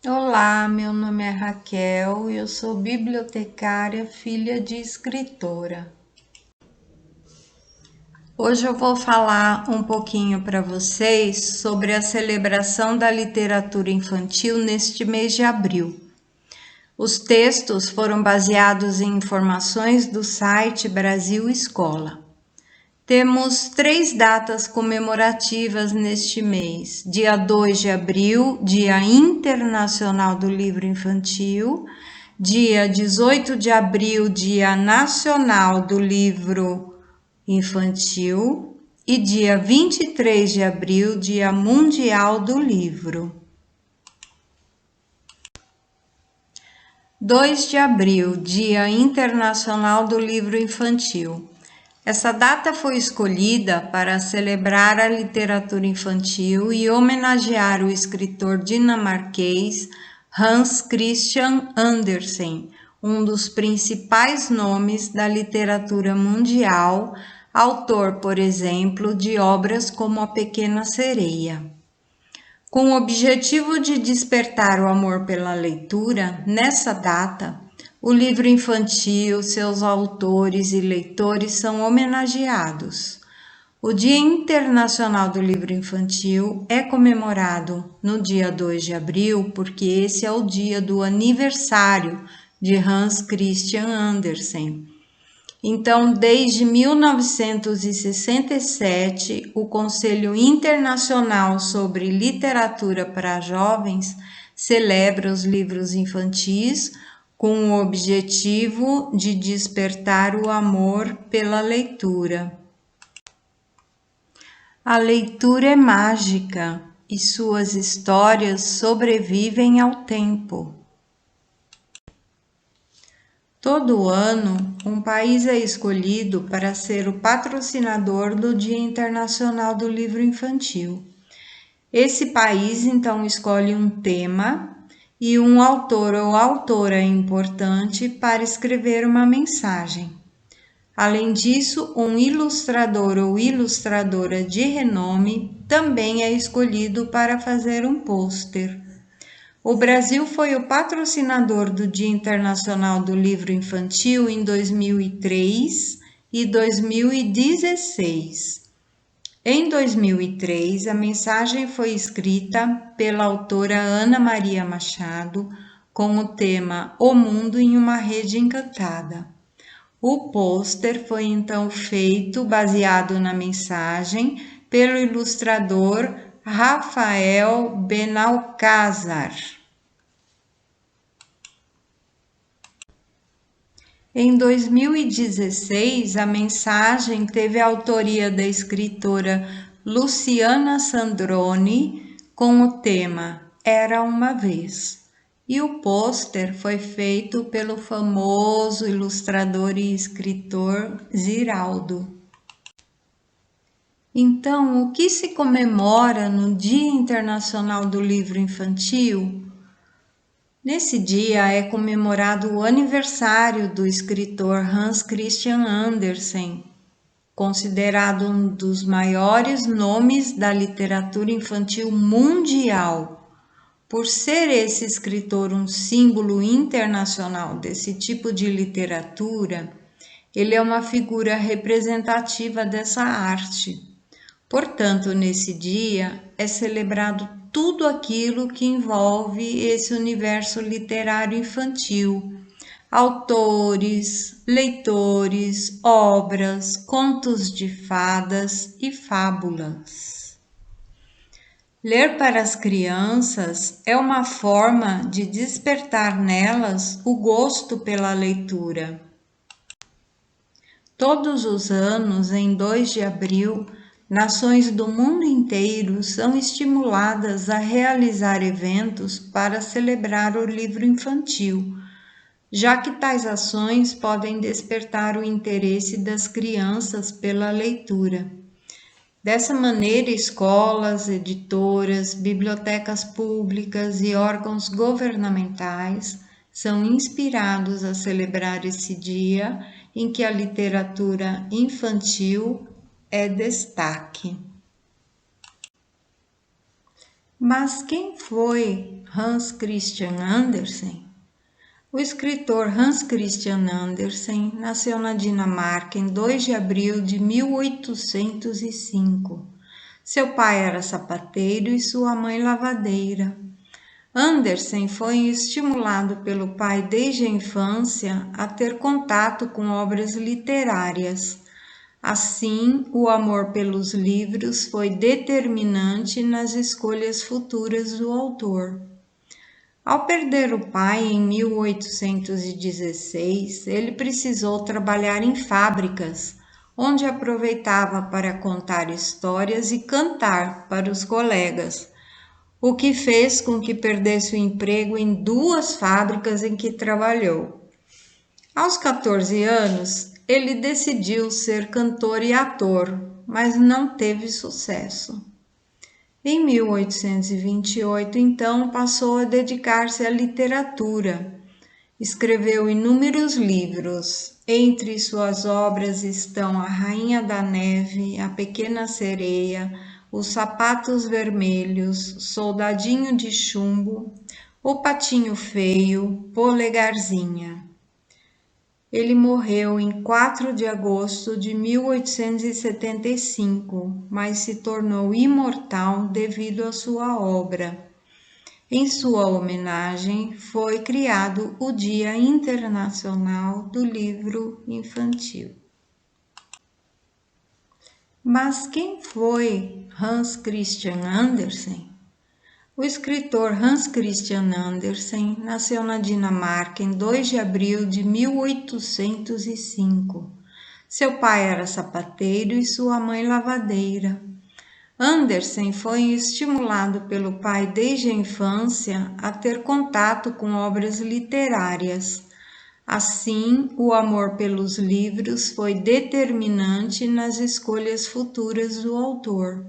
Olá, meu nome é Raquel e eu sou bibliotecária, filha de escritora. Hoje eu vou falar um pouquinho para vocês sobre a celebração da literatura infantil neste mês de abril. Os textos foram baseados em informações do site Brasil Escola. Temos 3 datas comemorativas neste mês: dia 2 de abril, Dia Internacional do Livro Infantil, dia 18 de abril, Dia Nacional do Livro Infantil e dia 23 de abril, Dia Mundial do Livro. 2 de abril, Dia Internacional do Livro Infantil. Essa data foi escolhida para celebrar a literatura infantil e homenagear o escritor dinamarquês Hans Christian Andersen, um dos principais nomes da literatura mundial, autor, por exemplo, de obras como A Pequena Sereia. Com o objetivo de despertar o amor pela leitura, nessa data, o livro infantil, seus autores e leitores são homenageados. O Dia Internacional do Livro Infantil é comemorado no dia 2 de abril porque esse é o dia do aniversário de Hans Christian Andersen. Então, desde 1967, o Conselho Internacional sobre Literatura para Jovens celebra os livros infantis com o objetivo de despertar o amor pela leitura. A leitura é mágica e suas histórias sobrevivem ao tempo. Todo ano, um país é escolhido para ser o patrocinador do Dia Internacional do Livro Infantil. Esse país então escolhe um tema e um autor ou autora importante para escrever uma mensagem. Além disso, um ilustrador ou ilustradora de renome também é escolhido para fazer um pôster. O Brasil foi o patrocinador do Dia Internacional do Livro Infantil em 2003 e 2016. Em 2003, a mensagem foi escrita pela autora Ana Maria Machado com o tema O Mundo em uma Rede Encantada. O pôster foi então feito baseado na mensagem pelo ilustrador Rafael Benalcázar. Em 2016, a mensagem teve a autoria da escritora Luciana Sandroni com o tema Era uma Vez. E o pôster foi feito pelo famoso ilustrador e escritor Ziraldo. Então, o que se comemora no Dia Internacional do Livro Infantil? Nesse dia é comemorado o aniversário do escritor Hans Christian Andersen, considerado um dos maiores nomes da literatura infantil mundial. Por ser esse escritor um símbolo internacional desse tipo de literatura, ele é uma figura representativa dessa arte. Portanto, nesse dia é celebrado tudo aquilo que envolve esse universo literário infantil: autores, leitores, obras, contos de fadas e fábulas. Ler para as crianças é uma forma de despertar nelas o gosto pela leitura. Todos os anos, em 2 de abril, nações do mundo inteiro são estimuladas a realizar eventos para celebrar o livro infantil, já que tais ações podem despertar o interesse das crianças pela leitura. Dessa maneira, escolas, editoras, bibliotecas públicas e órgãos governamentais são inspirados a celebrar esse dia em que a literatura infantil é destaque. Mas quem foi Hans Christian Andersen? O escritor Hans Christian Andersen nasceu na Dinamarca em 2 de abril de 1805. Seu pai era sapateiro e sua mãe lavadeira. Andersen foi estimulado pelo pai desde a infância a ter contato com obras literárias. Assim, o amor pelos livros foi determinante nas escolhas futuras do autor. Ao perder o pai em 1816, ele precisou trabalhar em fábricas, onde aproveitava para contar histórias e cantar para os colegas, o que fez com que perdesse o emprego em 2 fábricas em que trabalhou. Aos 14 anos, ele decidiu ser cantor e ator, mas não teve sucesso. Em 1828, então, passou a dedicar-se à literatura. Escreveu inúmeros livros. Entre suas obras estão A Rainha da Neve, A Pequena Sereia, Os Sapatos Vermelhos, Soldadinho de Chumbo, O Patinho Feio, Polegarzinha. Ele morreu em 4 de agosto de 1875, mas se tornou imortal devido à sua obra. Em sua homenagem, foi criado o Dia Internacional do Livro Infantil. Mas quem foi Hans Christian Andersen? O escritor Hans Christian Andersen nasceu na Dinamarca em 2 de abril de 1805. Seu pai era sapateiro e sua mãe lavadeira. Andersen foi estimulado pelo pai desde a infância a ter contato com obras literárias. Assim, o amor pelos livros foi determinante nas escolhas futuras do autor.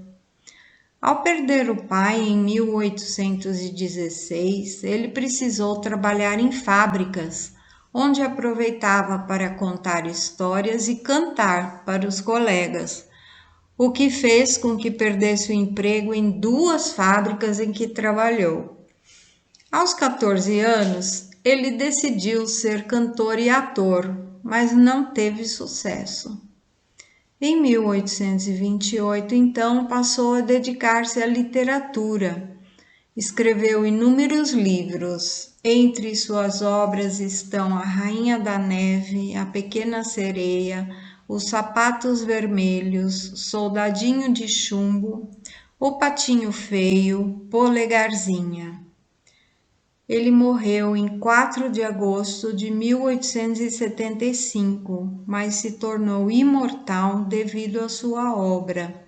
Ao perder o pai em 1816, ele precisou trabalhar em fábricas, onde aproveitava para contar histórias e cantar para os colegas, o que fez com que perdesse o emprego em 2 fábricas em que trabalhou. Aos 14 anos, ele decidiu ser cantor e ator, mas não teve sucesso. Em 1828, então, passou a dedicar-se à literatura. Escreveu inúmeros livros. Entre suas obras estão A Rainha da Neve, A Pequena Sereia, Os Sapatos Vermelhos, Soldadinho de Chumbo, O Patinho Feio, Polegarzinha. Ele morreu em 4 de agosto de 1875, mas se tornou imortal devido à sua obra.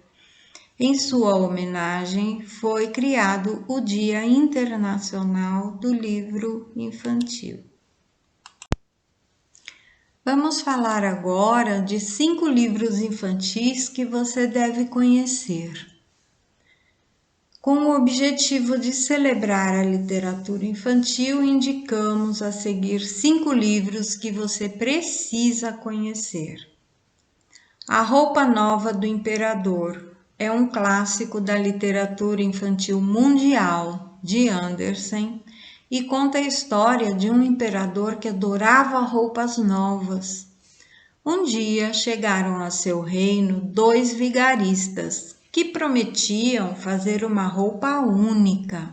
Em sua homenagem, foi criado o Dia Internacional do Livro Infantil. Vamos falar agora de 5 livros infantis que você deve conhecer. Com o objetivo de celebrar a literatura infantil, indicamos a seguir 5 livros que você precisa conhecer. A Roupa Nova do Imperador é um clássico da literatura infantil mundial, de Andersen, e conta a história de um imperador que adorava roupas novas. Um dia chegaram a seu reino 2 vigaristas, que prometiam fazer uma roupa única.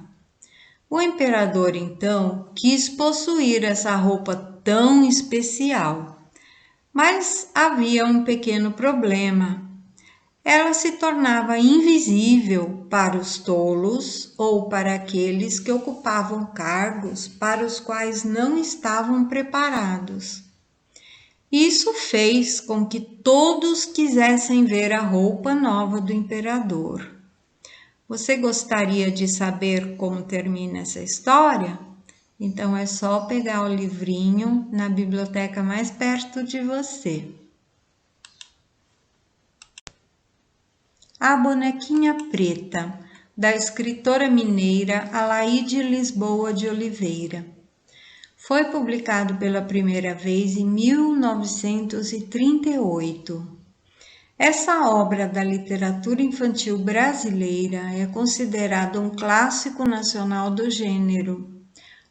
O imperador, então, quis possuir essa roupa tão especial, mas havia um pequeno problema. Ela se tornava invisível para os tolos ou para aqueles que ocupavam cargos para os quais não estavam preparados. Isso fez com que todos quisessem ver a roupa nova do imperador. Você gostaria de saber como termina essa história? Então é só pegar o livrinho na biblioteca mais perto de você. A Bonequinha Preta, da escritora mineira Alaide Lisboa de Oliveira. Foi publicado pela primeira vez em 1938. Essa obra da literatura infantil brasileira é considerada um clássico nacional do gênero.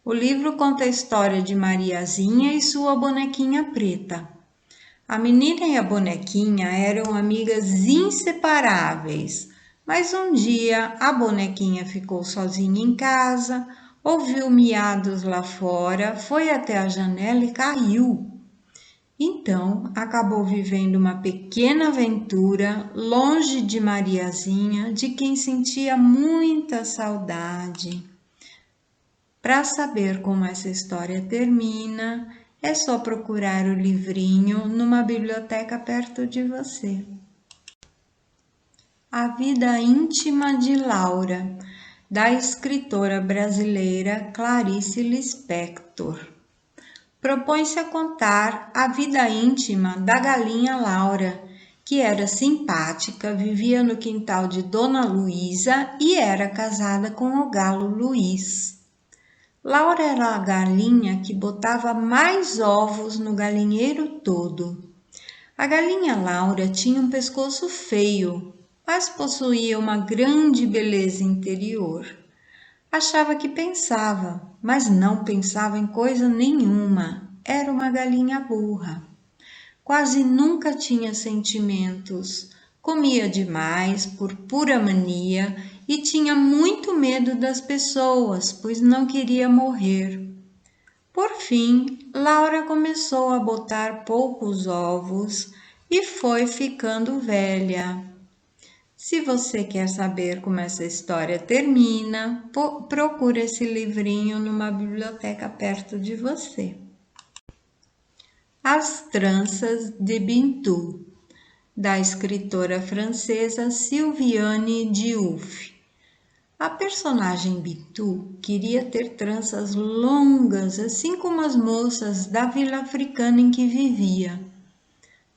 O livro conta a história de Mariazinha e sua bonequinha preta. A menina e a bonequinha eram amigas inseparáveis, mas um dia a bonequinha ficou sozinha em casa, ouviu miados lá fora, foi até a janela e caiu. Então, acabou vivendo uma pequena aventura longe de Mariazinha, de quem sentia muita saudade. Para saber como essa história termina, é só procurar o livrinho numa biblioteca perto de você. A Vida Íntima de Laura, da escritora brasileira Clarice Lispector. Propõe-se a contar a vida íntima da galinha Laura, que era simpática, vivia no quintal de Dona Luísa e era casada com o galo Luiz. Laura era a galinha que botava mais ovos no galinheiro todo. A galinha Laura tinha um pescoço feio, mas possuía uma grande beleza interior. Achava que pensava, mas não pensava em coisa nenhuma. Era uma galinha burra. Quase nunca tinha sentimentos. Comia demais por pura mania e tinha muito medo das pessoas, pois não queria morrer. Por fim, Laura começou a botar poucos ovos e foi ficando velha. Se você quer saber como essa história termina, procure esse livrinho numa biblioteca perto de você. As Tranças de Bintu, da escritora francesa Sylviane Diouf. A personagem Bintu queria ter tranças longas, assim como as moças da vila africana em que vivia.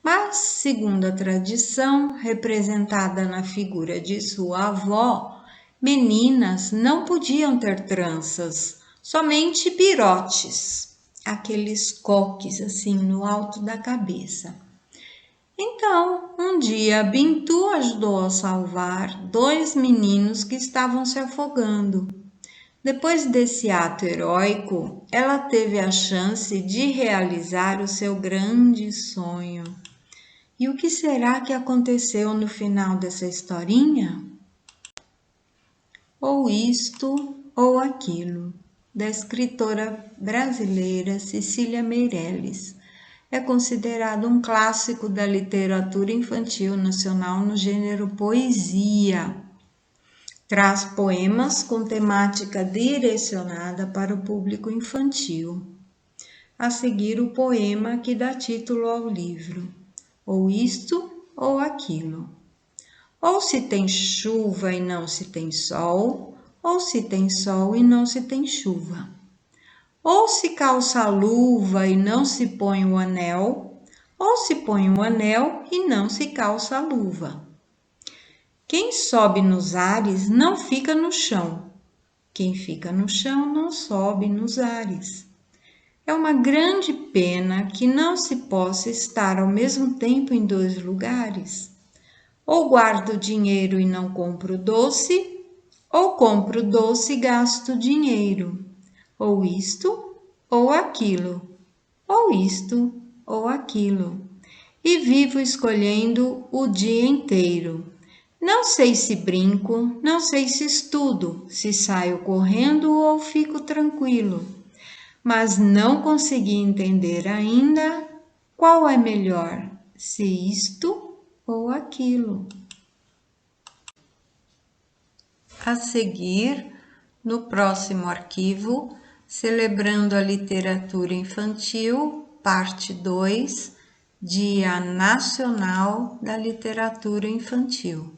Mas, segundo a tradição, representada na figura de sua avó, meninas não podiam ter tranças, somente pirotes, aqueles coques assim no alto da cabeça. Então, um dia, Bintu ajudou a salvar 2 meninos que estavam se afogando. Depois desse ato heróico, ela teve a chance de realizar o seu grande sonho. E o que será que aconteceu no final dessa historinha? Ou isto ou aquilo, da escritora brasileira Cecília Meirelles. É considerado um clássico da literatura infantil nacional no gênero poesia. Traz poemas com temática direcionada para o público infantil. A seguir, o poema que dá título ao livro. Ou isto ou aquilo. Ou se tem chuva e não se tem sol, ou se tem sol e não se tem chuva. Ou se calça a luva e não se põe o anel, ou se põe o anel e não se calça a luva. Quem sobe nos ares não fica no chão. Quem fica no chão não sobe nos ares. É uma grande pena que não se possa estar ao mesmo tempo em 2 lugares. Ou guardo dinheiro e não compro doce, ou compro doce e gasto dinheiro. Ou isto, ou aquilo. Ou isto, ou aquilo. E vivo escolhendo o dia inteiro. Não sei se brinco, não sei se estudo, se saio correndo ou fico tranquilo. Mas não consegui entender ainda qual é melhor, se isto ou aquilo. A seguir, no próximo arquivo, celebrando a literatura infantil, parte 2, Dia Nacional da Literatura Infantil.